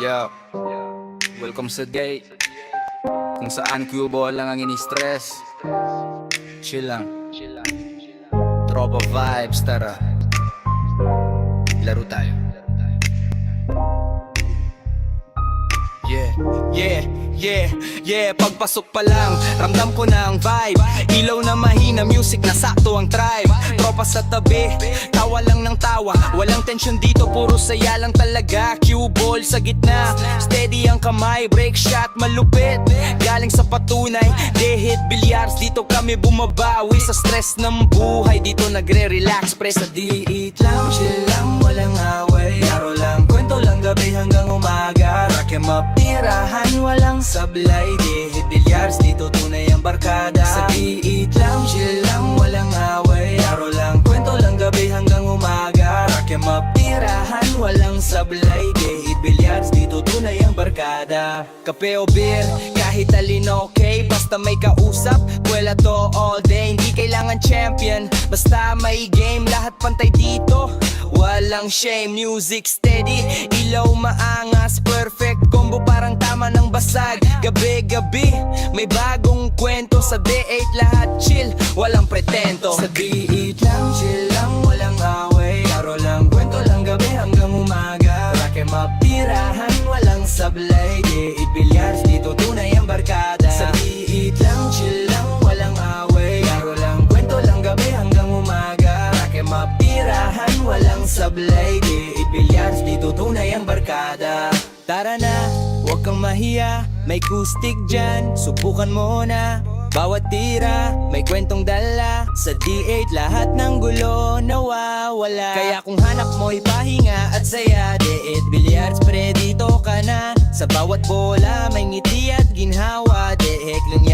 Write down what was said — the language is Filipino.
Yo, welcome sa gate kung saan cubo lang ang ini-stress. Chill lang, tropa vibes, tara laro tayo. Yeah, pagpasok pa lang, ramdam ko na ang vibe. Ilaw na mahina, music na sakto ang tribe. Tropa sa tabi, tawa lang ng tawa. Walang tension dito, puro saya lang talaga. Cue ball sa gitna, steady ang kamay. Break shot, malupit, galing sa patunay. They hit billiards, dito kami bumabawi. Sa stress ng buhay, dito nagre-relax. Pre sa diit lang, chill lang, walang away. Laro lang, kwento lang gabi hanggang umaga. Rock em up, tirahan, walang sablay. They hit billiards, dito tunay ang barkada. Sa diit lang, chill lang, walang away. Laro lang, kwento lang gabi hanggang umaga. Rock em up, tirahan, walang sablay. They hit billiards, dito tunay ang barkada. Kape o beer, kahit alin okay. Basta may kausap, wala to all day. Hindi kailangan champion, basta may game. Lahat pantay dito, walang shame. Music steady, ilaw maangas. Perfect combo, parang tama ng basag. Gabi-gabi, may bagong kwento. Sa D8 lahat chill, walang pretento. Sa D8 lang, chill lang, walang away. Laro lang, kwento lang gabi hanggang umaga. Rock em up, tirahan, walang sablay. D8 billiards, dito tunay ang barkada. Sa D8 lang, chill lang, walang away. Laro lang, kwento lang gabi hanggang umaga. Rock em up, tirahan, walang sablay. D8 billiards, dito tunay ang barkada. Tara na, huwag kang mahiya, may acoustic dyan, subukan mo na. Bawat tira, may kwentong dala. Sa D8 lahat ng gulo nawawala. Kaya kung hanap mo'y pahinga at saya, D8 billiards pre, dito ka na. Sa bawat bola may ngiti at ginhawa. D8 lang